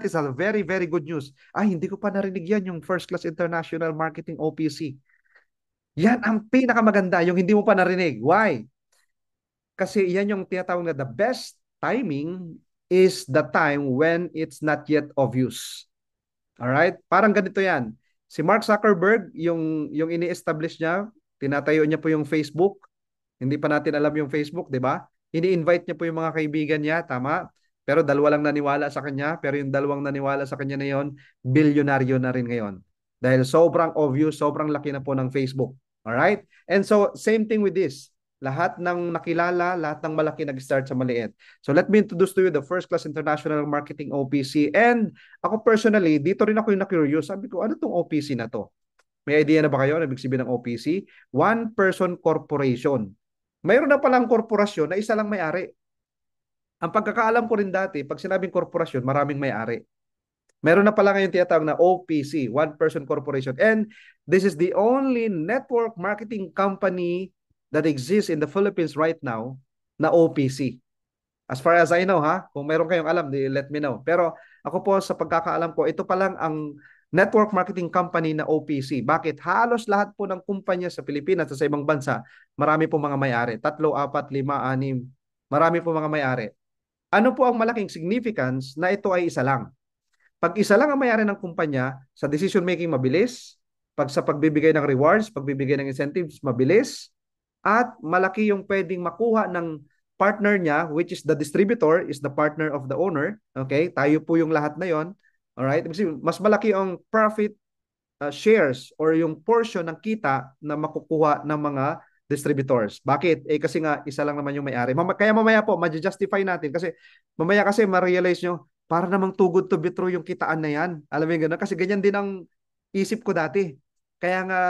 is a very, very good news. Ay, hindi ko pa narinig yan, yung First Class International Marketing OPC. Yan ang pinakamaganda, yung hindi mo pa narinig. Why? Kasi yan yung tinatawag na the best timing is the time when it's not yet obvious. Alright? Parang ganito yan. Si Mark Zuckerberg, yung ini-establish niya, tinatayo niya po yung Facebook. Hindi pa natin alam yung Facebook, di ba? Ini-invite niya po yung mga kaibigan niya, tama? Pero dalawa lang naniwala sa kanya, pero yung dalawang naniwala sa kanya na yon, bilyonaryo na rin ngayon. Dahil sobrang obvious, sobrang laki na po ng Facebook. Alright? And so, same thing with this. Lahat ng nakilala, lahat ng malaki nag-start sa maliit. So let me introduce to you the First Class International Marketing OPC. And ako personally, dito rin ako yung na-curious. Sabi ko, ano tong OPC na to? May idea na ba kayo? Ano ibig sabihin ng OPC? One Person Corporation. Mayroon na palang korporasyon na isa lang may-ari. Ang pagkakaalam ko rin dati, pag sinabing korporasyon, maraming may-ari. Meron na pala ngayon tinatawag na OPC, One Person Corporation. And this is the only network marketing company that exists in the Philippines right now na OPC. As far as I know, ha, kung meron kayong alam, let me know. Pero ako po sa pagkakaalam ko, ito pa lang ang network marketing company na OPC. Bakit? Halos lahat po ng kumpanya sa Pilipinas at sa ibang bansa, marami po mga may-ari. 3, 4, 5, 6. Marami po mga may-ari. Ano po ang malaking significance na ito ay isa lang? Pag isa lang ang may-ari ng kumpanya, sa decision making mabilis, pag sa pagbibigay ng rewards, pagbibigay ng incentives, mabilis, at malaki yung pwedeng makuha ng partner niya, which is the distributor, is the partner of the owner. Okay? Tayo po yung lahat na yon. Alright? Mas malaki ang profit shares or yung portion ng kita na makukuha ng mga distributors. Bakit? Eh kasi nga isa lang naman yung may-ari. Kaya mamaya po, ma-justify natin kasi mamaya kasi ma-realize nyo, para namang too good to be true yung kitaan na yan. Alam mo yung gano'n? Kasi ganyan din ang isip ko dati. Kaya nga,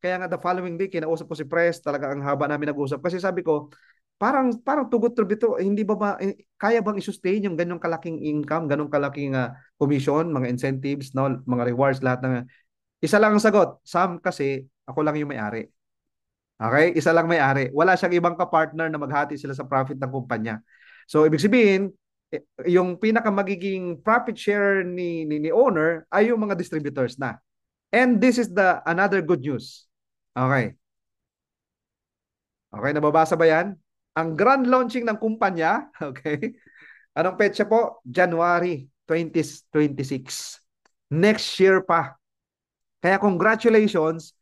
kaya nga the following day, kinausap ko si Pres, talaga ang haba namin nag-usap. Kasi sabi ko, parang too good to be true. Hindi ba kaya bang i-sustain yung ganyong kalaking income, ganong kalaking commission, mga incentives, no, mga rewards, lahat ng isa lang ang sagot. Sam, kasi ako lang yung may-ari. Okay? Isa lang may-ari. Wala siyang ibang kapartner na maghati sila sa profit ng kumpanya. So, ibig sabihin, yung pinaka magiging profit share ni owner ay yung mga distributors na. And this is the another good news. Okay. Okay, nababasa ba yan? Ang grand launching ng kumpanya, okay? Anong petsa po? January 2026. Next year pa. Kaya congratulations.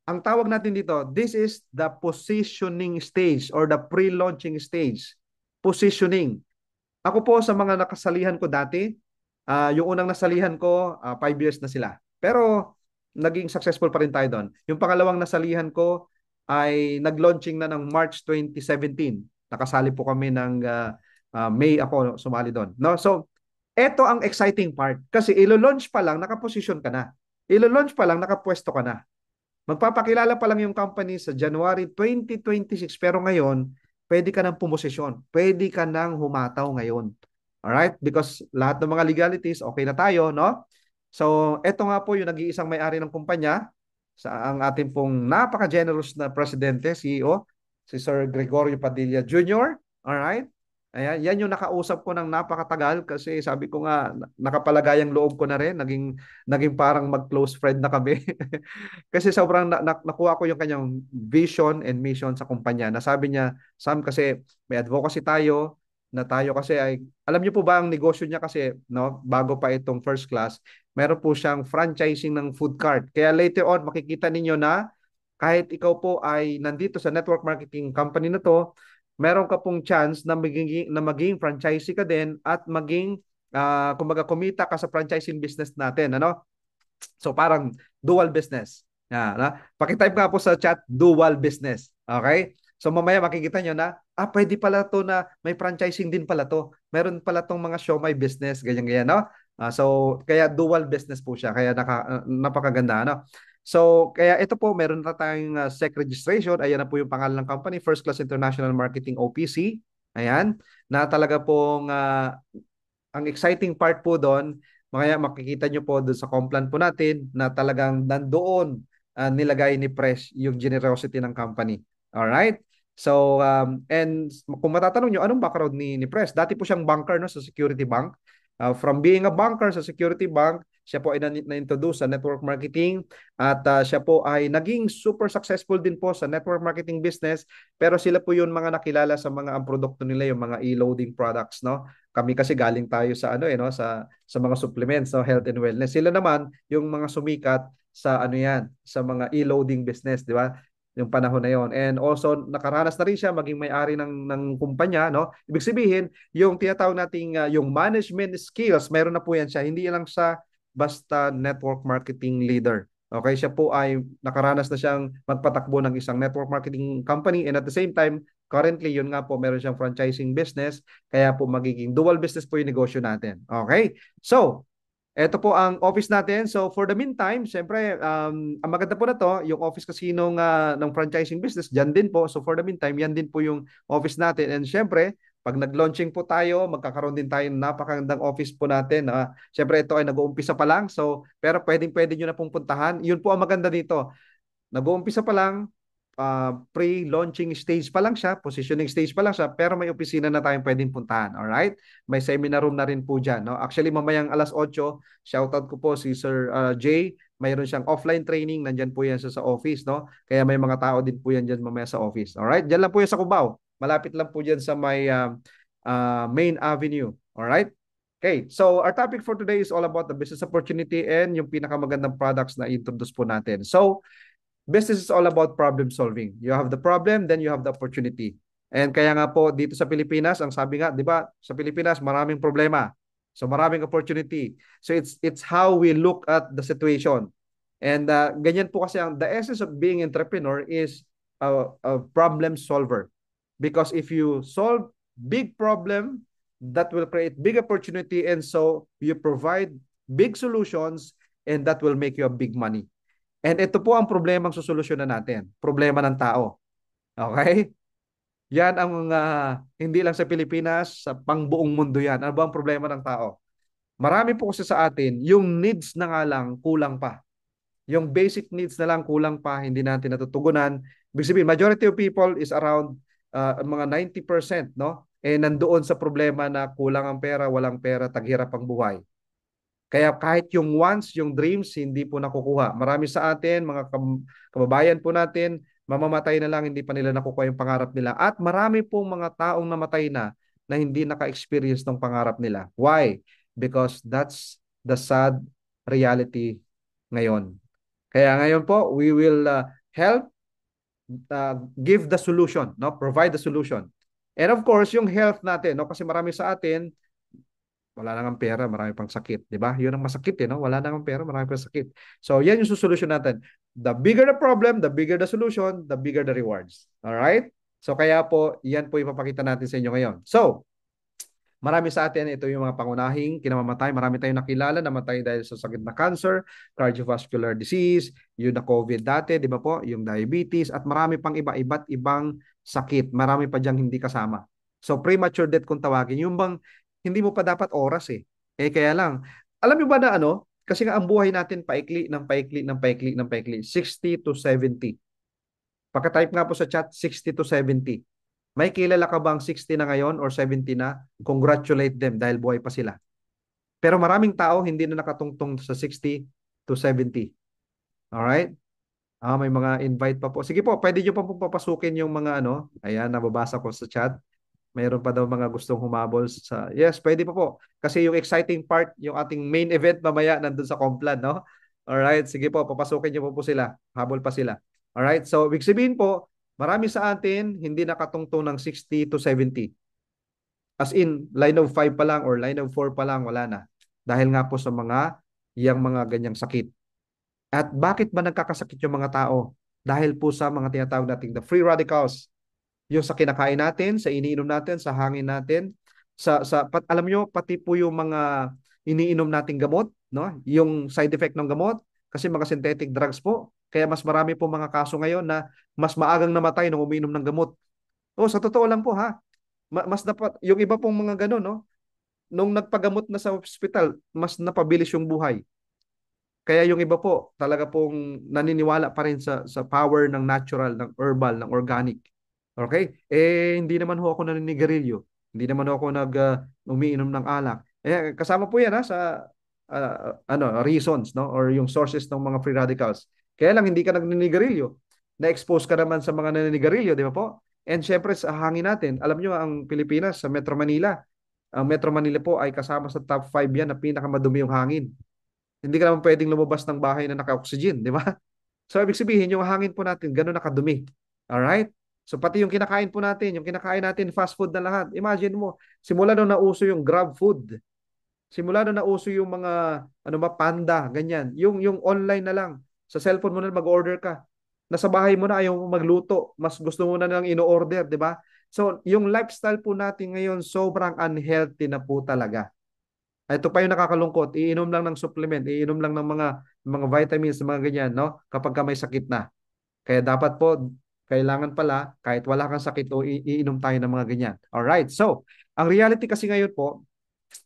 Ang tawag natin dito, this is the positioning stage or the pre-launching stage. Positioning. Ako po sa mga nakasalihan ko dati, yung unang nasalihan ko, 5 years na sila. Pero naging successful pa rin tayo doon. Yung pangalawang nasalihan ko ay nag-launching na ng March 2017. Nakasali po kami ng May ako sumali doon. No? So, eto ang exciting part. Kasi ilo-launch pa lang, nakaposisyon ka na. Ilo-launch pa lang, nakapwesto ka na. Magpapakilala pa lang yung company sa January 2026 pero ngayon, pwede ka nang pumosisyon. Pwede ka nang humataw ngayon. Alright? Because lahat ng mga legalities, okay na tayo, no? So, eto nga po yung nag-iisang may-ari ng kumpanya, sa ang ating pong napaka-generous na presidente, CEO, si Sir Gregorio Padilla Jr. Alright? Ayan, yan yung nakausap ko ng napakatagal kasi sabi ko nga, nakapalagayang loob ko na rin, naging parang mag-close friend na kami. Kasi sobrang nakuha ko yung kanyang vision and mission sa kumpanya. Nasabi niya, Sam, kasi may advocacy tayo, na tayo kasi ay, alam niyo po ba ang negosyo niya kasi, no, bago pa itong first class, meron po siyang franchising ng food cart. Kaya later on, makikita ninyo na kahit ikaw po ay nandito sa network marketing company na to, meron ka pong chance na maging franchisee ka din at maging kumbaga kumita ka sa franchising business natin, ano? So parang dual business. Pakitype nga po sa chat, dual business. Okay? So mamaya makikita nyo na, pwede pala to na may franchising din pala to. Meron pala tong mga Siomai business, ganyan-ganyan, no? So kaya dual business po siya. Kaya napakaganda, no? So kaya ito po, meron na tayong SEC registration. Ayan na po yung pangalan ng company, First Class International Marketing OPC. Ayan. Na talaga pong ang exciting part po doon, makikita nyo po doon sa complan po natin na talagang nandoon nilagay ni Pres yung generosity ng company. Alright? So, and kung matatanong nyo, anong background ni Pres? Dati po siyang banker, no, sa Security Bank. From being a banker sa security bank, siya po ay na-introduce sa network marketing at siya po ay naging super successful din po sa network marketing business, pero sila po yung mga nakilala sa mga ang produkto nila, yung mga e-loading products, no? Kami kasi galing tayo sa ano no, sa mga supplements, no, health and wellness. Sila naman yung mga sumikat sa ano yan, sa mga e-loading business, di ba? Yung panahon na yon. And also nakaranas na rin siya maging may-ari ng kumpanya, no? Ibig sabihin, yung tinatawag nating yung management skills, meron na po yan siya. Hindi lang sa basta network marketing leader. Okay, siya po ay nakaranas na siyang magpatakbo ng isang network marketing company, and at the same time, currently, yun nga po, meron siyang franchising business, kaya po magiging dual business po yung negosyo natin. Okay? So, ito po ang office natin. So for the meantime, siyempre, ang maganda po na to, yung office kasi ng franchising business, dyan din po. So for the meantime, yan din po yung office natin. And siyempre, pag nag-launching po tayo, magkakaroon din tayo ng napakagandang office po natin. Siyempre, ito ay nag-uumpisa pa lang. So, pero pwedeng-pwede nyo na pong puntahan. Yun po ang maganda dito. Nag-uumpisa pa lang, pre-launching stage pa lang siya, positioning stage pa lang siya, pero may opisina na tayong pwedeng puntahan. Alright? May seminar room na rin po dyan. No? Actually, mamayang alas 8, shoutout ko po si Sir Jay. Mayroon siyang offline training. Nandyan po yan sa office. No? Kaya may mga tao din po yan dyan mamaya sa office. Alright? Dyan lang po yan sa Cubao. Malapit lang po dyan sa may main avenue. Alright? Okay, so our topic for today is all about the business opportunity and yung pinakamagandang products na introduce po natin. So, business is all about problem solving. You have the problem, then you have the opportunity. And kaya nga po dito sa Pilipinas, ang sabi nga, 'di ba, sa Pilipinas maraming problema. So maraming opportunity. So it's how we look at the situation. And ganyan po kasi ang the essence of being entrepreneur is a problem solver. Because if you solve big problem, that will create big opportunity, and so you provide big solutions, and that will make you a big money. And ito po ang problemang susolusyonan natin. Problema ng tao. Okay? Yan ang hindi lang sa Pilipinas, sa pangbuong mundo yan. Ano ba ang problema ng tao? Marami po kasi sa atin, yung needs na nga lang, kulang pa. Yung basic needs na lang, kulang pa, hindi natin natutugunan. Ibig sabihin, majority of people is around mga 90%, no? Eh, nandoon sa problema na kulang ang pera, walang pera, taghirap ang buhay. Kaya kahit yung wants, yung dreams, hindi po nakukuha. Marami sa atin, mga kababayan po natin, mamamatay na lang, hindi pa nila nakukuha yung pangarap nila. At marami pong mga taong namatay na hindi naka-experience ng pangarap nila. Why? Because that's the sad reality ngayon. Kaya ngayon po, we will help give the solution, no? Provide the solution. And of course, yung health natin, no? Kasi marami sa atin, wala nang pera, marami pang sakit, 'di ba? 'Yun ang masakit no? Wala nang pera, marami pang sakit. So, 'yan yung solution natin. The bigger the problem, the bigger the solution, the bigger the rewards. All right? So, kaya po, 'yan po ipapakita natin sa inyo ngayon. So, marami sa atin, ito yung mga pangunahing kinamamatay. Marami tayong nakilala, namatay dahil sa sakit na cancer, cardiovascular disease, yung na COVID dati, di ba po? Yung diabetes, at marami pang iba't ibang sakit. Marami pa diyang hindi kasama. So, premature death kung tawagin. Yung bang hindi mo pa dapat oras eh. Eh, kaya lang. Alam mo ba na ano? Kasi nga ang buhay natin paikli, ng paikli, ng paikli, ng paikli. 60 to 70. Pagka-type nga po sa chat, 60 to 70. May kilala ka bang 60 na ngayon or 70 na? Congratulate them dahil buhay pa sila. Pero maraming tao hindi na nakatungtong sa 60 to 70. Alright? May mga invite pa po. Sige po, pwede nyo pa po papasukin yung mga ano. Ayan, nababasa ko sa chat. Mayroon pa daw mga gustong humabol sa... Yes, pwede pa po. Kasi yung exciting part, yung ating main event mamaya nandun sa Complan, no? Alright, sige po, papasukin nyo po sila. Habol pa sila. Alright, so ibig sabihin po, marami sa atin hindi nakatungtong ng 60 to 70. As in, line of 5 pa lang or line of 4 pa lang, wala na. Dahil nga po sa yung mga ganyang sakit. At bakit ba nagkakasakit yung mga tao? Dahil po sa mga tinatawag nating the free radicals. Yung sa kinakain natin, sa iniinom natin, sa hangin natin, alam nyo, pati po yung mga iniinom nating gamot, no? Yung side effect ng gamot, kasi mga synthetic drugs po. Kaya mas marami po mga kaso ngayon na mas maagang namatay nung umiinom ng gamot. Oh, sa totoo lang po ha. Mas dapat, yung iba pong mga gano'n, no? Nung nagpagamot na sa hospital, mas napabilis yung buhay. Kaya yung iba po, talaga pong naniniwala pa rin sa power ng natural, ng herbal, ng organic. Okay? Eh, hindi naman ho ako naninigarilyo. Hindi naman ho ako umiinom ng alak. Kasama po yan ha, sa reasons, no? Or yung sources ng mga free radicals. Kaya lang hindi ka nagninigarilyo. Na-expose ka naman sa mga naninigarilyo, di ba po? And syempre sa hangin natin, alam nyo ang Pilipinas, sa Metro Manila, ang Metro Manila po ay kasama sa top 5 yan na pinakamadumi yung hangin. Hindi ka naman pwedeng lumabas ng bahay na naka-oxygen, di ba? So, ibig sabihin, yung hangin po natin, gano'n nakadumi. Alright? So, pati yung kinakain po natin, yung kinakain natin, fast food na lahat. Imagine mo, simula nung nauso yung Grab food, simula nung nauso yung mga, ano ba, Panda, ganyan. Yung online na lang, sa cellphone mo na mag-order ka. Nasa bahay mo na, ayaw mo magluto. Mas gusto mo na lang ino-order, di ba? So, yung lifestyle po natin ngayon, sobrang unhealthy na po talaga. Ito pa yung nakakalungkot, iinom lang ng supplement, iinom lang ng mga vitamins, mga ganyan, no? Kapag ka may sakit na. Kaya dapat po, kailangan pala, kahit wala kang sakit, o iinom tayo ng mga ganyan. Alright, so, ang reality kasi ngayon po,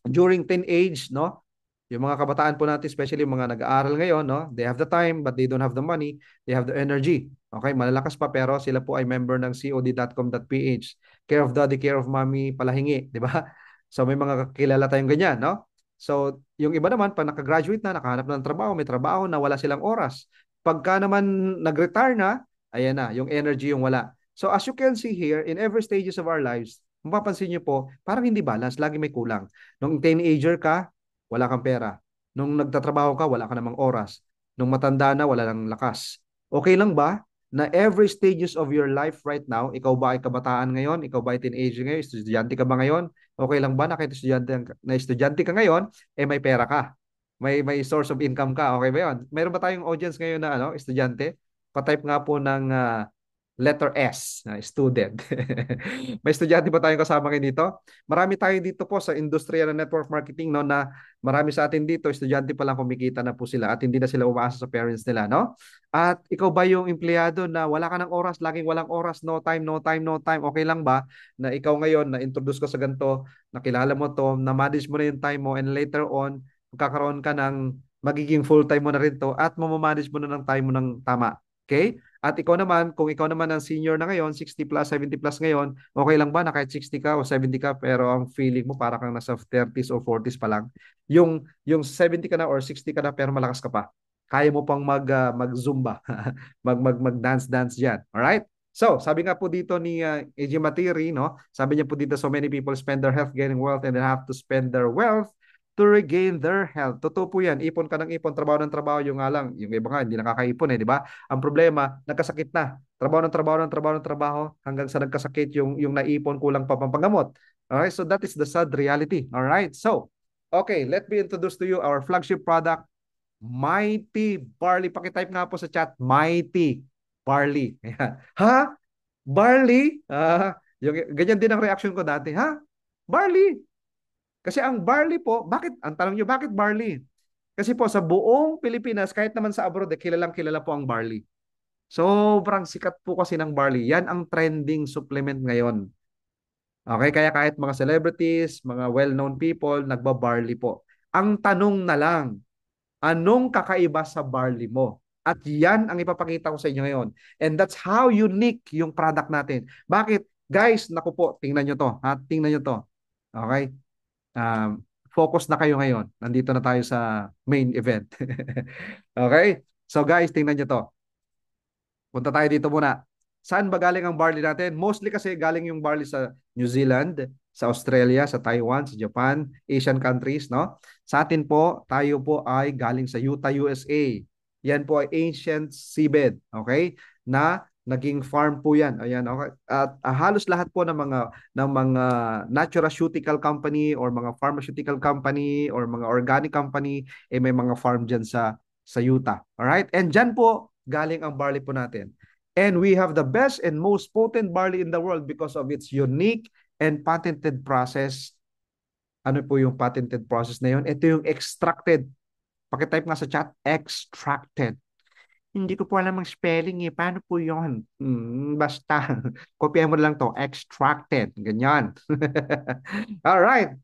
during teenage, no? Yung mga kabataan po natin, especially yung mga nag-aaral ngayon, no? They have the time, but they don't have the money. They have the energy. Okay, malalakas pa, pero sila po ay member ng cod.com.ph. Care of daddy, care of mommy, palahingi, di ba? So may mga kilala tayong ganyan, no? So yung iba naman, pag nakagraduate na, nakahanap na ng trabaho, may trabaho na, wala silang oras. Pagka naman nag-retire na, ayan na, yung energy yung wala. So as you can see here, in every stages of our lives, mapapansin niyo po, parang hindi balance, lagi may kulang. Nung teenager ka, wala kang pera. Nung nagtatrabaho ka, wala ka namang oras. Nung matanda na, wala nang lakas. Okay lang ba na every stages of your life right now, ikaw ba ay kabataan ngayon, ikaw ba ay teenager ngayon, estudyante ka ba ngayon, okay lang ba na kahit estudyante ka ngayon, may pera ka. May source of income ka. Okay ba 'yon? Meron ba tayong audience ngayon na estudyante? Pa-type nga po ng letter S, na student. May estudyante ba tayong kasama kayo dito? Marami tayo dito po sa industriya ng network marketing, no, na marami sa atin dito, estudyante pa lang kumikita na po sila at hindi na sila umaasa sa parents nila, no? At ikaw ba yung empleyado na wala ka ng oras, laging walang oras, no time, no time, no time, okay lang ba na ikaw ngayon na-introduce ka sa ganito, nakilala mo to, na-manage mo na yung time mo, and later on, magkakaroon ka ng magiging full-time mo na rin to at mamamanage mo na ng time mo ng tama. Okay? At ikaw naman, kung ikaw naman ang senior na ngayon, 60 plus, 70 plus ngayon, okay lang ba na kahit 60 ka o 70 ka, pero ang feeling mo para kang nasa 30s or 40s pa lang? Yung 70 ka na or 60 ka na pero malakas ka pa. Kaya mo pang mag-zumba, mag-dance-dance diyan. All right? So, sabi nga po dito ni AJ Matiri, no? Sabi niya po dito, so many people spend their health gaining wealth and they have to spend their wealth to regain their health. Totoo po yan. Ipon ka ng ipon, trabaho ng trabaho, yung nga lang. Yung iba nga, hindi nakakaipon di ba? Ang problema, nagkasakit na. Trabaho ng trabaho ng trabaho ng trabaho hanggang sa nagkasakit yung naipon kulang pa pampangamot. Alright, so that is the sad reality. Alright, so, okay, let me introduce to you our flagship product, Mighty Barley. Pakitype nga po sa chat, Mighty Barley. Ayan. Ha? Barley? Ganyan din ang reaction ko dati. Ha? Barley? Kasi ang barley po, ang tanong nyo, bakit barley? Kasi po sa buong Pilipinas, kahit naman sa abroad, kilalang kilala po ang barley. Sobrang sikat po kasi ng barley. Yan ang trending supplement ngayon. Okay, kaya kahit mga celebrities, mga well-known people, nagba-barley po. Ang tanong na lang, anong kakaiba sa barley mo? At yan ang ipapakita ko sa inyo ngayon. And that's how unique yung product natin. Bakit? Guys, naku po, tingnan nyo to. Ha? Tingnan nyo to. Okay? Focus na kayo ngayon. Nandito na tayo sa main event. Okay? So guys, tingnan nyo to. Punta tayo dito muna. Saan ba galing ang barley natin? Mostly kasi galing yung barley sa New Zealand, sa Australia, sa Taiwan, sa Japan, Asian countries, no? Sa atin po, tayo po ay galing sa Utah, USA. Yan po ay ancient seabed, okay? Na naging farm po yan. Ayan, okay. At halos lahat po ng mga nutraceutical company or mga pharmaceutical company or mga organic company may mga farm diyan sa Utah. All right? And diyan po galing ang barley po natin. And we have the best and most potent barley in the world because of its unique and patented process. Ano po yung patented process na yun? Ito yung extracted. Pakitype nga sa chat, extracted. Hindi ko po alam ang spelling eh. Paano po yun? Basta. Kopyahin mo lang to. Extracted. Ganyan. Alright.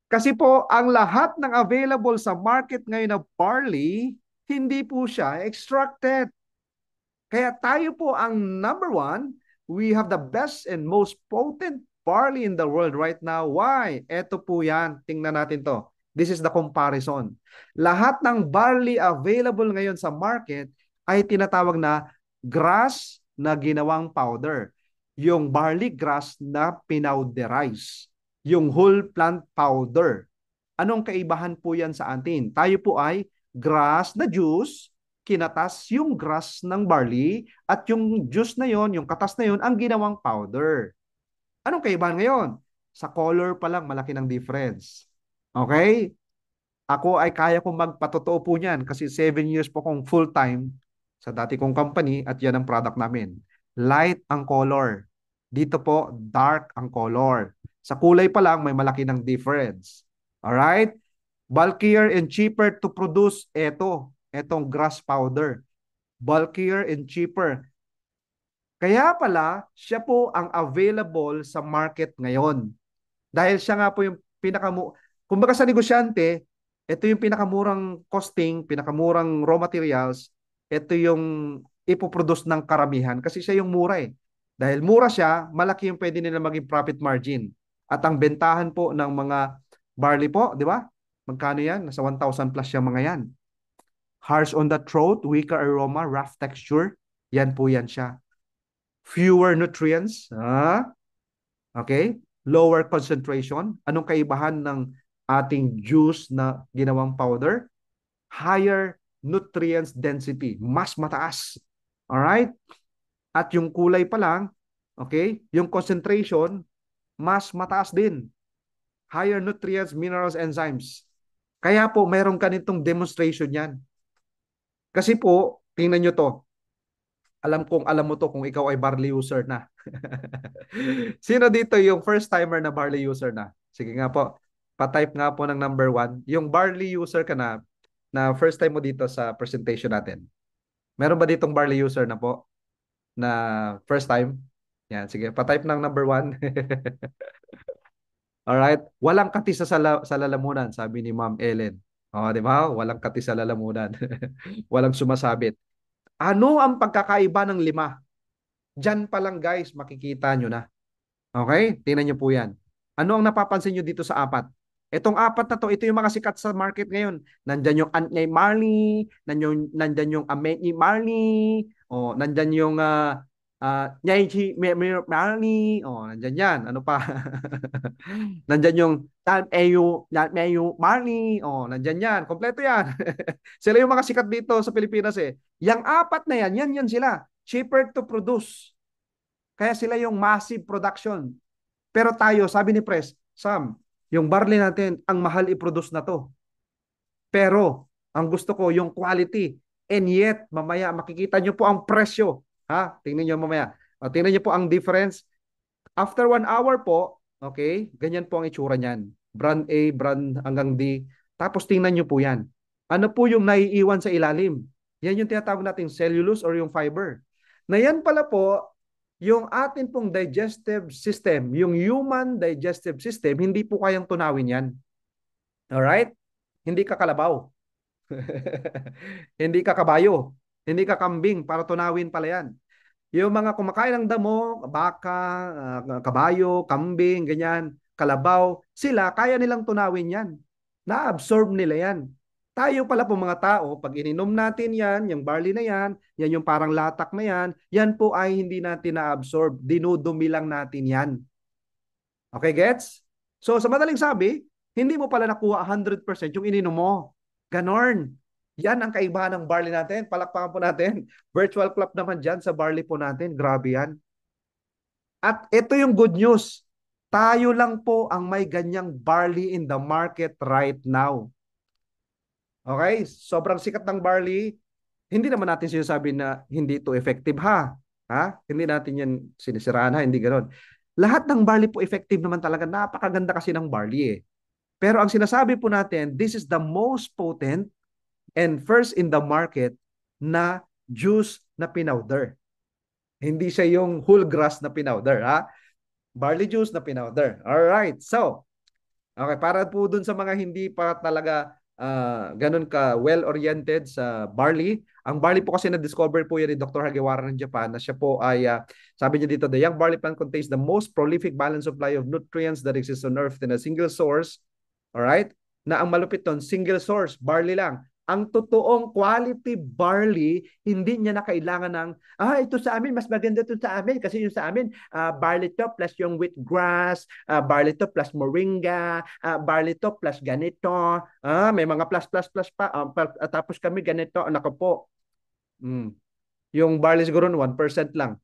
Kasi po, ang lahat ng available sa market ngayon na barley, hindi po siya extracted. Kaya tayo po ang number one. We have the best and most potent barley in the world right now. Why? Ito po yan. Tingnan natin to. This is the comparison. Lahat ng barley available ngayon sa market ay tinatawag na grass na ginawang powder. Yung barley grass na pinowderize. Yung whole plant powder. Anong kaibahan po yan sa atin? Tayo po ay grass na juice, kinatas yung grass ng barley, at yung juice na yon, yung katas na yon, ang ginawang powder. Anong kaibahan ngayon? Sa color pa lang, malaki ng difference. Okay? Ako ay kaya kong magpatotoo po niyan kasi 7 years po kong full-time sa dati kong company at yan ang product namin. Light ang color. Dito po, dark ang color. Sa kulay pa lang, may malaki ng difference. Alright? Bulkier and cheaper to produce etong grass powder. Bulkier and cheaper. Kaya pala, siya po ang available sa market ngayon. Dahil siya nga po yung kumbaga sa negosyante, ito yung pinakamurang costing, pinakamurang raw materials, ito yung ipoproduce ng karamihan kasi siya yung mura eh. Dahil mura siya, malaki yung pwede nila maging profit margin. At ang bentahan po ng mga barley po, di ba? Magkano yan? Nasa 1,000 plus yung mga yan. Harsh on the throat, weaker aroma, rough texture. Yan po yan siya. Fewer nutrients. Okay? Lower concentration. Anong kaibahan ng ating juice na ginawang powder? Higher nutrients density. Mas mataas. Alright? At yung kulay pa lang, okay? Yung concentration, mas mataas din. Higher nutrients, minerals, enzymes. Kaya po, mayroong ganitong demonstration yan. Kasi po, tingnan nyo to. Alam mo to kung ikaw ay barley user na. Sino dito yung first timer na barley user na? Sige nga po. Pa-type nga po ng number 1. Yung barley user ka na first time mo dito sa presentation natin. Meron ba ditong barley user na po? Na first time? Yan, sige. Pa-type ng number 1. Alright. Walang kati sa lalamunan, sabi ni Ma'am Ellen. Di ba? Walang kati sa lalamunan. Walang sumasabit. Ano ang pagkakaiba ng 5? Diyan pa lang guys, makikita nyo na. Okay? Tingnan nyo po yan. Ano ang napapansin nyo dito sa 4? Itong 4 na to, ito yung mga sikat sa market ngayon. Nandyan yung Antney Marley, nandyan yung Amenyi Marley, nandyan yung Nyaichi Marley, nandyan yan. Ano pa? Nandyan yung Meyu Marley, nandyan yan. Kompleto yan. Sila yung mga sikat dito sa Pilipinas eh. Yang 4 na yan sila. Cheaper to produce. Kaya sila yung massive production. Pero tayo, sabi ni Pres, Sam, yung barley natin, ang mahal i-produce na to. Pero, ang gusto ko, yung quality. And yet, mamaya, makikita nyo po ang presyo. Tingnan nyo mamaya. Tingnan nyo po ang difference. After 1 hour po, okay, ganyan po ang itsura niyan. Brand A, brand hanggang D. Tapos tingnan nyo po yan. Ano po yung naiiwan sa ilalim? Yan yung tinatawag nating cellulose or yung fiber. Na yan pala po, yung atin pong digestive system, yung human digestive system, hindi po kayang tunawin yan. Alright? Hindi ka kalabaw. Hindi ka kabayo. Hindi ka kambing para tunawin pala yan. Yung mga kumakain ng damo, baka, kabayo, kambing, ganyan, kalabaw, sila, kaya nilang tunawin yan. Na-absorb nila yan. Tayo pala po mga tao, pag ininom natin yan, yung barley na yan yung parang latak na yan po ay hindi natin na-absorb. Dinudumi lang natin yan. Okay, gets? So, sa madaling sabi, hindi mo pala nakuha 100% yung ininom mo. Ganon. Yan ang kaibahan ng barley natin. Palakpakan po natin. Virtual clap naman dyan sa barley po natin. Grabe yan. At ito yung good news. Tayo lang po ang may ganyang barley in the market right now. Okay? Sobrang sikat ng barley. Hindi naman natin sinasabi na hindi ito effective Hindi natin yan sinisiraan hindi ganoon. Lahat ng barley po effective naman talaga. Napakaganda kasi ng barley eh. Pero ang sinasabi po natin, this is the most potent and first in the market na juice na pinowder. Hindi siya yung whole grass na pinowder, Barley juice na pinowder. Alright, so, okay, para po dun sa mga hindi pa talaga ganun ka well-oriented sa barley. Ang barley po kasi na-discover po yan ni Dr. Hagiwara ng Japan na siya po ay, sabi niya dito, the young barley plant contains the most prolific balanced supply of nutrients that exists on earth in a single source. Alright? na ang malupit doon, single source, barley lang. Ang totoong quality barley, hindi niya na kailangan ng, ito sa amin, mas maganda ito sa amin. Kasi yung sa amin, barley to plus yung wheatgrass, barley to plus moringa, barley to plus ganito. May mga plus, plus, plus pa. Tapos kami ganito, anak ko po. Yung barley siguro 1% lang.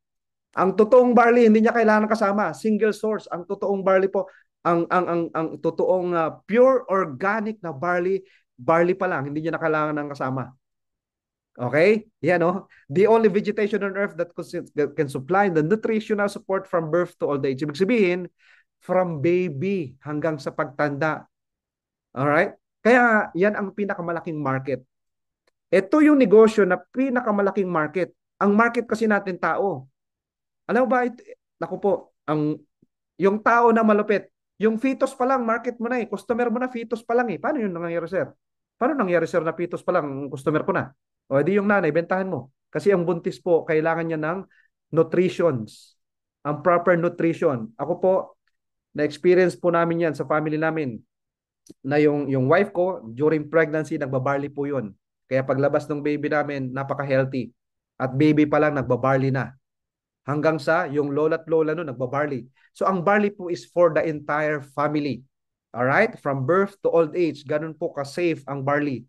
Ang totoong barley hindi niya kailangan kasama, single source. Ang totoong barley po, ang totoong pure organic na barley, barley pa lang, hindi niya na kailangan ng kasama. Okay? Yan no. The only vegetation on earth that can supply the nutritional support from birth to old age. Ibig sabihin, from baby hanggang sa pagtanda. Alright? Kaya yan ang pinakamalaking market. Ito yung negosyo na pinakamalaking market. Ang market kasi natin tao. Alam mo ba, naku po, yung tao na malupit, yung fetus pa lang, market mo na eh. Customer mo na, fetus pa lang eh. Paano yun nangyayari, sir? Paano nangyayari, sir, na fetus pa lang, customer ko na? O di yung nanay, bentahan mo. Kasi ang buntis po, kailangan niya ng nutritions. Ang proper nutrition. Ako po, na-experience po namin yan sa family namin na yung wife ko, during pregnancy, nagbabarley po yun. Kaya paglabas ng baby namin, napaka-healthy. At baby pa lang, nagbabarley na hanggang sa yung lola at lola no nagbabarley. So ang barley po is for the entire family. All right? From birth to old age, ganun po ka-safe ang barley.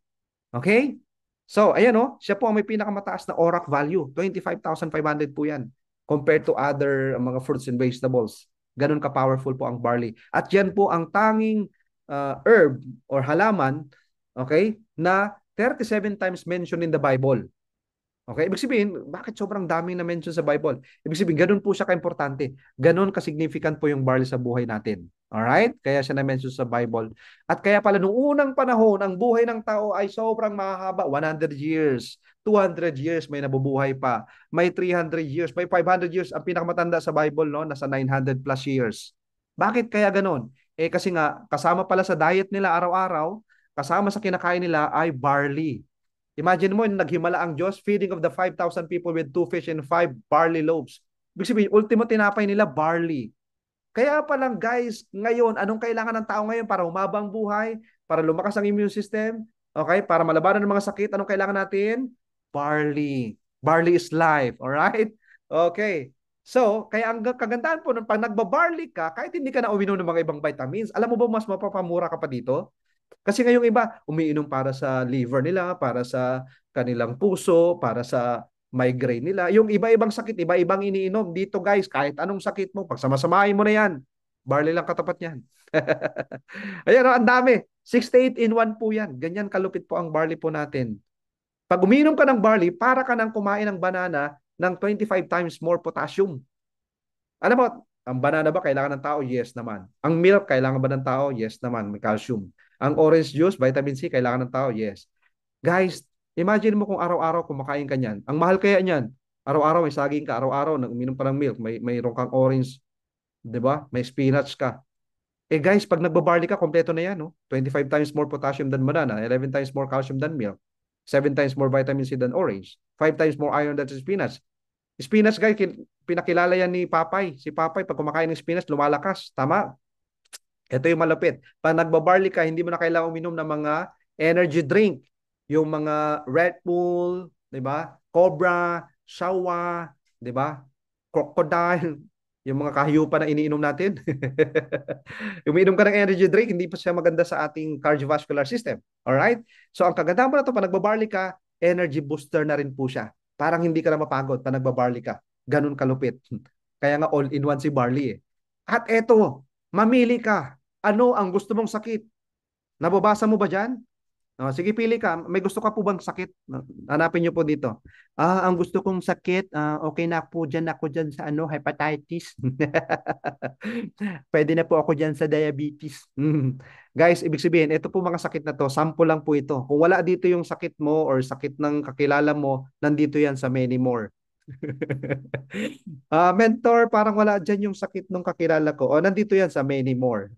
Okay? So, ayan oh, siya po ang may pinakamataas na ORAC value. 25,500 po yan compared to other mga fruits and vegetables. Ganun ka-powerful po ang barley. At yan po ang tanging herb or halaman, okay, na 37 times mentioned in the Bible. Okay, ibig sabihin, bakit sobrang daming na mention sa Bible? Ibig sabihin, ganun po siya ka-importante. Ganun ka-significant po yung barley sa buhay natin. Alright? Kaya siya na-mention sa Bible. At kaya pala, noong unang panahon, ang buhay ng tao ay sobrang mahaba. 100 years, 200 years, may nabubuhay pa. May 300 years, may 500 years. Ang pinakamatanda sa Bible, no, nasa 900 plus years. Bakit kaya ganun? Kasi nga, kasama pala sa diet nila araw-araw, kasama sa kinakain nila ay barley. Imagine mo, naghimala ang Diyos, feeding of the 5,000 people with 2 fish and 5 barley loaves. Ibig sabihin, ultimo tinapay nila, barley. Kaya pa lang guys, ngayon, anong kailangan ng tao ngayon para humabang buhay, para lumakas ang immune system, okay, para malabanan ng mga sakit, anong kailangan natin? Barley. Barley is life, alright? Okay. So, kaya ang kagandahan po, pag nagbabarley ka, kahit hindi ka na uminom ng mga ibang vitamins, alam mo ba mas mapapamura ka pa dito? Kasi ngayong iba, umiinom para sa liver nila, para sa kanilang puso, para sa migraine nila. Yung iba-ibang sakit, iba-ibang iniinom. Dito guys, kahit anong sakit mo, pag samasamahin mo na yan, barley lang katapat yan. Ayan, ang dami. 68 in 1 po yan. Ganyan kalupit po ang barley po natin. Pag umiinom ka ng barley, para ka nang kumain ng banana ng 25 times more potassium. Alam mo, ang banana ba kailangan ng tao? Yes naman. Ang milk, kailangan ba ng tao? Yes naman, may calcium. Ang orange juice, vitamin C, kailangan ng tao? Yes. Guys, imagine mo kung araw-araw kumakain ka niyan. Ang mahal kaya niyan. Araw-araw may saging ka, araw-araw uminom ka ng milk, mayroon kang orange, 'di ba? May spinach ka. Guys, pag nagbabarley ka, kompleto na 'yan, no? 25 times more potassium than banana, 11 times more calcium than milk, 7 times more vitamin C than orange, 5 times more iron than spinach. Spinach, guys, pinakilala yan ni Papay. Si Papay, pag kumakain ng spinach, lumalakas. Tama? Ito yung malupit. Pag nagbabarley ka, hindi mo na kailangan uminom ng mga energy drink. Yung mga Red Bull, di ba? Cobra, Shawa, di ba? Crocodile, yung mga kahiyupan na iniinom natin. Umiinom ka ng energy drink, hindi pa siya maganda sa ating cardiovascular system. Alright? So, ang kagandahan mo na ito, pag nagbabarley ka, energy booster na rin po siya. Parang hindi ka na mapagod pag nagbabarley ka. Ganun kalupit. Kaya nga all-in-one si barley eh. At eto, mamili ka. Ano ang gusto mong sakit? Nababasa mo ba dyan? Sige, pili ka. May gusto ka po bang sakit? Hanapin niyo po dito. Ang gusto kong sakit, okay na po dyan ako dyan sa hepatitis. Pwede na po ako dyan sa diabetes. Guys, ibig sabihin, ito po mga sakit na to, sample lang po ito. Kung wala dito yung sakit mo or sakit ng kakilala mo, nandito yan sa many more. Mentor, parang wala dyan yung sakit ng kakilala ko. O, nandito yan sa many more.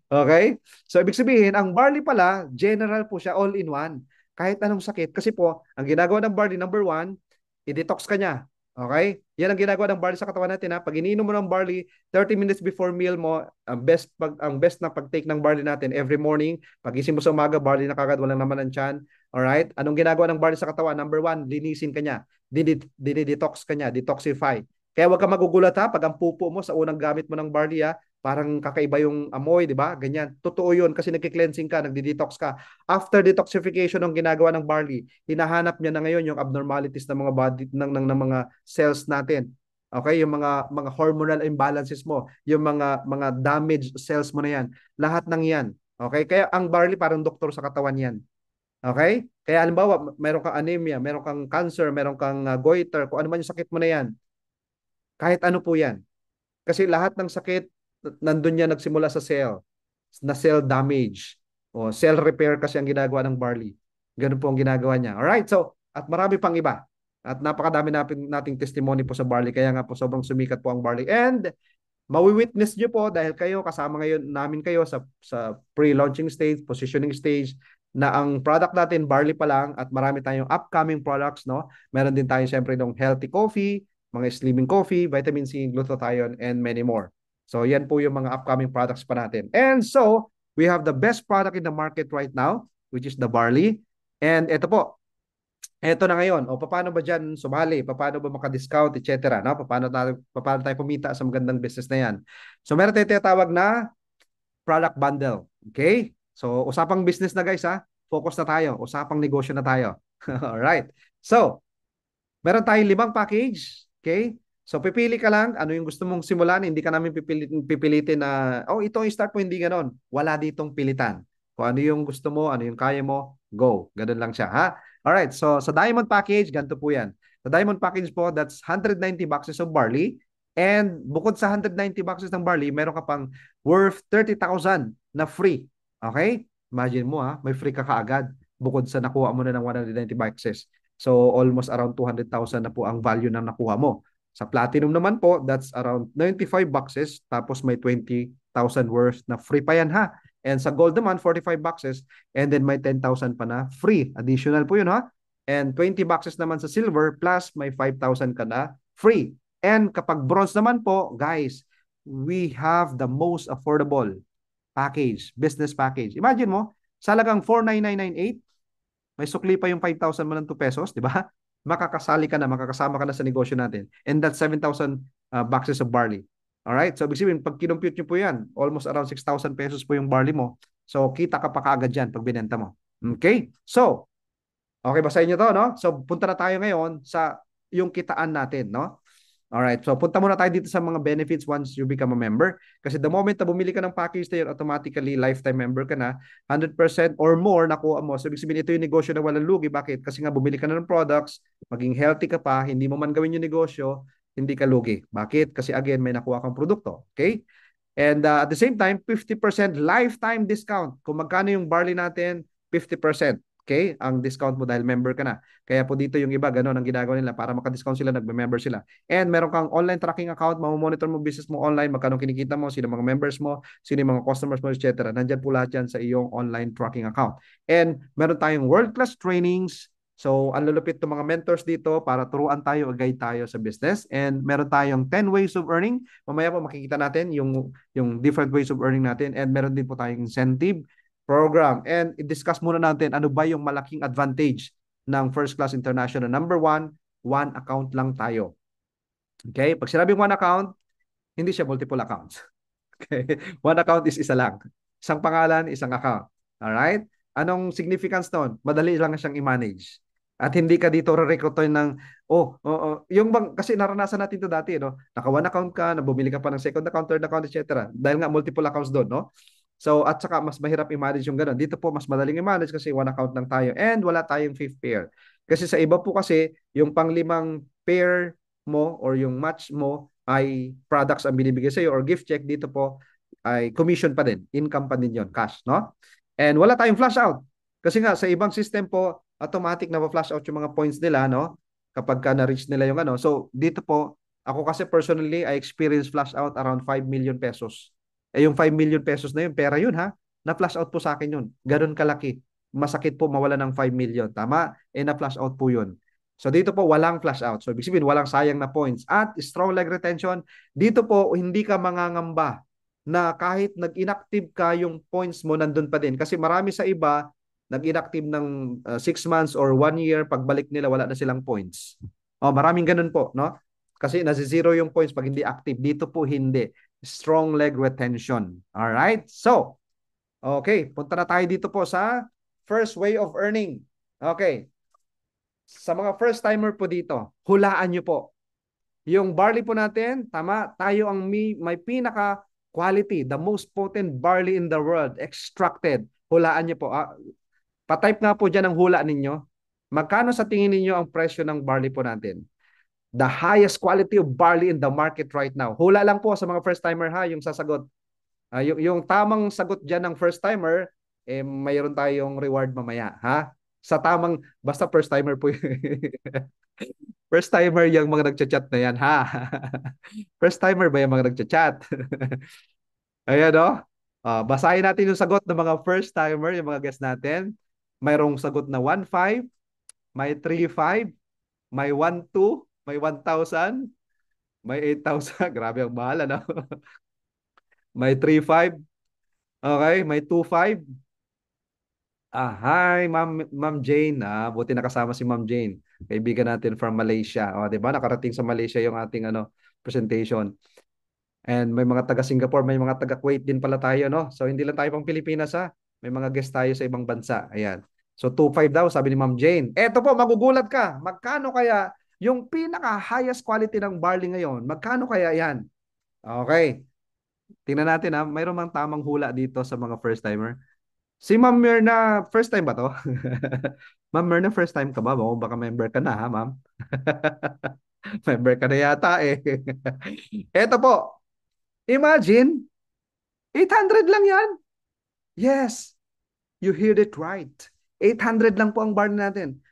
Okay? So, ibig sabihin, ang barley pala, general po siya, all in one. Kahit anong sakit. Kasi po, ang ginagawa ng barley, number one, i-detox ka niya. Okay? Yan ang ginagawa ng barley sa katawan natin ha. Pag iniinom mo ng barley 30 minutes before meal mo, ang best na pag-take ng barley natin every morning, pagising mo sa umaga, barley na kagad, walang naman ng tiyan. Alright? Anong ginagawa ng barley sa katawan? Number one, linisin ka niya. Dinidetox ka niya, detoxify. Kaya huwag ka magugulat ha, pag ang pupo mo sa unang gamit mo ng barley ha, parang kakaiba yung amoy, di ba? Ganyan. Totoo yun kasi nagki-cleansing ka, nagdi-detox ka. After detoxification ng ginagawa ng barley, hinahanap niya na ngayon yung abnormalities ng mga body ng mga cells natin. Okay, yung mga hormonal imbalances mo, yung mga damaged cells mo na yan. Lahat ng yan. Okay? Kaya ang barley parang doktor sa katawan yan. Okay? Kaya halimbawa, meron kang anemia, meron kang cancer, meron kang goiter, kung ano man yung sakit mo na yan. Kahit ano po yan. Kasi lahat ng sakit, nandun yan nagsimula sa cell, na cell damage. O cell repair kasi ang ginagawa ng barley. Ganun po ang ginagawa niya. Alright, so, at marami pang iba. At napakadami nating testimony po sa barley. Kaya nga po sobrang sumikat po ang barley. And mawi-witness nyo po dahil kayo, kasama ngayon namin kayo sa pre-launching stage, positioning stage, na ang product natin, barley pa lang, at marami tayong upcoming products, no? Meron din tayo siyempre ng healthy coffee, mga slimming coffee, vitamin C, glutathione, and many more. So, yan po yung mga upcoming products pa natin. And so, we have the best product in the market right now, which is the barley. And ito po, eto na ngayon, o paano ba diyan sumali? Paano ba maka-discount, etc. No? Paano tayo pumita sa magandang business na yan? So meron tayong tinatawag na product bundle. Okay? So usapang business na guys ha. Focus na tayo. Usapang negosyo na tayo. Alright. So, meron tayong 5 package. Okay? So pipili ka lang ano yung gusto mong simulan, hindi ka namin pipilitin na ito ang start mo, hindi ganon. Wala ditong pilitan. Kung ano yung gusto mo, ano yung kaya mo, go. Ganun lang siya, ha? Alright, so sa Diamond Package, ganito po yan. Sa Diamond Package po, that's 190 boxes of barley. And bukod sa 190 boxes ng barley, meron ka pang worth 30,000 na free. Okay? Imagine mo ha, may free ka kaagad bukod sa nakuha mo na ng 190 boxes. So almost around 200,000 na po ang value ng nakuha mo. Sa Platinum naman po, that's around 95 boxes tapos may 20,000 worth na free pa yan ha. And sa Gold naman, 45 boxes and then may 10,000 pa na free. Additional po yun ha. And 20 boxes naman sa Silver plus may 5,000 ka na free. And kapag Bronze naman po, guys, we have the most affordable package, business package. Imagine mo, sa halagang 49998, may sukli pa yung 5,000 mo ng 2 pesos, di ba? Makakasali ka na, makakasama ka na sa negosyo natin. And that's 7,000 boxes of barley. Alright? So, ibig sabihin, pag kinompute nyo po yan, almost around 6,000 pesos po yung barley mo. So, kita ka pa kaagad yan pag binenta mo. Okay? So, okay ba sa inyo to, no? So, punta na tayo ngayon sa yung kitaan natin, no? Alright, so punta muna tayo dito sa mga benefits once you become a member. Kasi the moment na bumili ka ng package na yun, automatically lifetime member ka na, 100% or more nakuha mo. So ibig sabihin, ito yung negosyo na walang lugi. Bakit? Kasi nga bumili ka na ng products, maging healthy ka pa, hindi mo man gawin yung negosyo, hindi ka lugi. Bakit? Kasi again, may nakuha kang produkto. Okay? And at the same time, 50% lifetime discount. Kung magkano yung barley natin, 50%. Okay? Ang discount mo dahil member ka na. Kaya po dito yung iba, gano'n ang ginagawa nila para maka-discount sila, nagme-member sila. And meron kang online tracking account, mamomonitor mo business mo online, magkano kinikita mo, sino mga members mo, sino mga customers mo, etc. Nandyan po lahat yan sa iyong online tracking account. And meron tayong world-class trainings. So, ang lulupit ng mga mentors dito para turuan tayo, guide tayo sa business. And meron tayong 10 ways of earning. Mamaya po makikita natin yung different ways of earning natin. And meron din po tayong incentive program. And i-discuss muna natin ano ba yung malaking advantage ng First Class International. Number one account lang tayo. Okay? Pag sinabing one account, hindi siya multiple accounts. Okay? One account is isa lang. Isang pangalan, isang account. Alright? Anong significance nun? Madali lang siyang i-manage. At hindi ka dito re-recruitoy ng, yung bang, kasi naranasan natin ito dati, no? Naka one account ka, nabumili ka pa ng second account, third account, etc. Dahil nga multiple accounts doon, no? So, at saka mas mahirap i-manage yung ganun. Dito po, mas madaling i-manage kasi one account lang tayo and wala tayong fifth pair. Kasi sa iba po kasi, yung panglimang pair mo or yung match mo ay products ang binibigay sa'yo or gift check, dito po ay commission pa din. Income pa din yun, cash, no? And wala tayong flash out. Kasi nga, sa ibang system po, automatic na flash out yung mga points nila, no? Kapag ka na-reach nila yung ano. So, dito po, ako kasi personally, I experienced flash out around 5 million pesos. Yung 5 million pesos na yun, pera yun ha. Na-flash out po sa akin yun. Ganun kalaki. Masakit po mawala ng 5 million. Tama? Na-flash out po yun. So dito po walang flash out. So ibig sabihin walang sayang na points. At strong leg retention, dito po hindi ka mangangamba na kahit nag-inactive ka yung points mo nandun pa din. Kasi marami sa iba nag-inactive ng 6 months or 1 year, pagbalik nila wala na silang points. Oh, maraming ganun po, no? Kasi nasi-zero yung points pag hindi active. Dito po hindi. Strong leg retention. All right? So, okay, punta na tayo dito po sa first way of earning. Okay. Sa mga first timer po dito, hulaan nyo po. Yung barley po natin, tama, tayo ang may pinaka quality, the most potent barley in the world, extracted. Hulaan nyo po. Pa-type nga po dyan ang hula ninyo. Magkano sa tingin ninyo ang presyo ng barley po natin? The highest quality of barley in the market right now. Hula lang po sa mga first timer ha, yung sasagot. Yung tamang sagot dyan ng first timer, mayroon tayong reward mamaya, ha? Sa tamang, basta first timer po. First timer yung mga nagchat-chat na yan, ha? First timer ba yung mga nagchat-chat? Ayan, no? Basahin natin yung sagot ng mga first timer, yung mga guest natin. Mayroong sagot na 1.5, may 3.5, may 1.2, may 1,000, may 8,000. Grabe ang mahal, ano? May 3.5. Okay, may 2.5. Hi, Ma'am Jane. Buti nakasama si Ma'am Jane. Kaibigan natin from Malaysia. 'Di ba? Nakarating sa Malaysia yung ating presentation. And may mga taga Singapore, may mga taga Kuwait din pala tayo, no? So hindi lang tayo pang Pilipinas ha. May mga guest tayo sa ibang bansa. Ayan. So 2.5 daw sabi ni Ma'am Jane. Eto po, magugulat ka. Magkano kaya yung pinaka highest quality ng barley ngayon? Magkano kaya 'yan? Okay. Tingnan natin ha. Mayroon mang tamang hula dito sa mga first timer. Si Ma'am Myrna, first time ba to? Ma'am Myrna, first time ka ba? Baka member ka na ha, ma'am? Member ka na yata eh. Eto po, imagine, 800 lang yan. Yes, you heard it right. 800 lang po ang bar natin.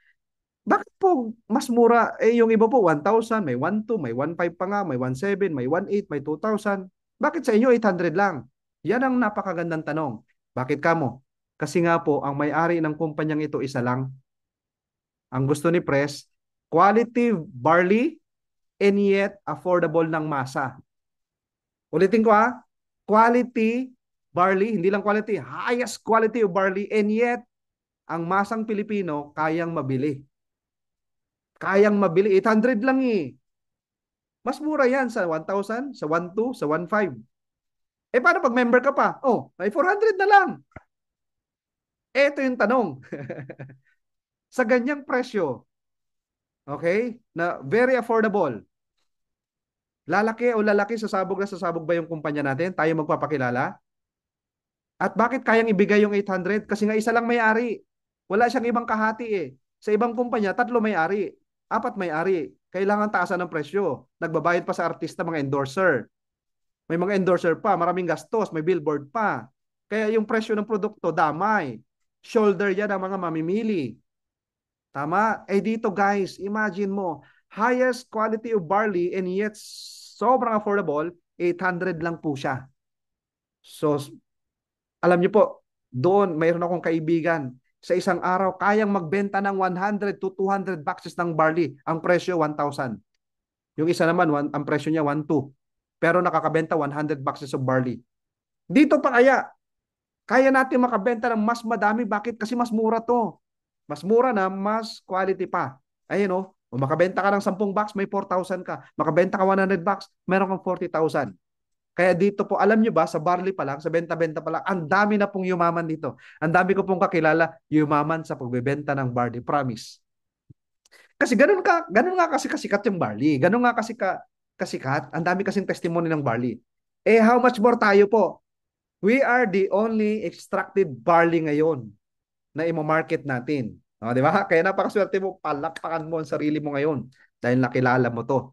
Bakit po mas mura? Yung iba po, 1,000, may 1,2, may 1,5 pa nga, may 1,7, may 1,8, may 2,000. Bakit sa inyo 800 lang? Yan ang napakagandang tanong. Bakit kamo? Kasi nga po, ang may-ari ng kumpanyang ito isa lang. Ang gusto ni Press, quality barley and yet affordable ng masa. Ulitin ko ha, quality barley, hindi lang quality, highest quality of barley and yet ang masang Pilipino kayang mabili. Kayang mabili, 800 lang eh. Mas mura yan sa 1,000, sa 1,2, sa 1,5. Paano pag member ka pa? Oh, may 400 na lang. Ito yung tanong. Sa ganyang presyo, okay, na very affordable, lalaki o lalaki, sasabog na sasabog ba yung kumpanya natin? Tayo magpapakilala? At bakit kayang ibigay yung 800? Kasi nga isa lang may-ari. Wala siyang ibang kahati eh. Sa ibang kumpanya, 3 may-ari, 4 may-ari. Kailangan taasan ng presyo. Nagbabayad pa sa artista, mga endorser. May mga endorser pa, maraming gastos, may billboard pa. Kaya yung presyo ng produkto, damay. Shoulder yan ang mga mamimili. Tama? Dito guys, imagine mo, highest quality of barley and yet sobrang affordable, 800 lang po siya. So, alam niyo po, doon mayroon akong kaibigan. Sa isang araw, kayang magbenta ng 100 to 200 boxes ng barley. Ang presyo, 1,000. Yung isa naman, ang presyo niya, 1,200. Pero nakakabenta 100 boxes of barley. Dito pa kaya natin makabenta ng mas madami. Bakit? Kasi mas mura to. Mas mura na, mas quality pa. Ayun o. Makabenta ka ng 10 box, may 4,000 ka. Makabenta ka 100 box, meron kang 40,000. Kaya dito po, alam nyo ba, sa barley pa lang, sa benta-benta pa lang, ang dami na pong yumaman dito. Ang dami ko pong kakilala, yumaman sa pagbebenta ng barley. Promise. Kasi ganun nga kasi kasikat yung barley. Ganun nga kasi kasikat. Ang dami kasing testimony ng barley. How much more tayo po? We are the only extracted barley ngayon na imo-market natin. Di ba? Kaya napakaswerte mo, palakpakan mo ang sarili mo ngayon dahil nakilala mo to.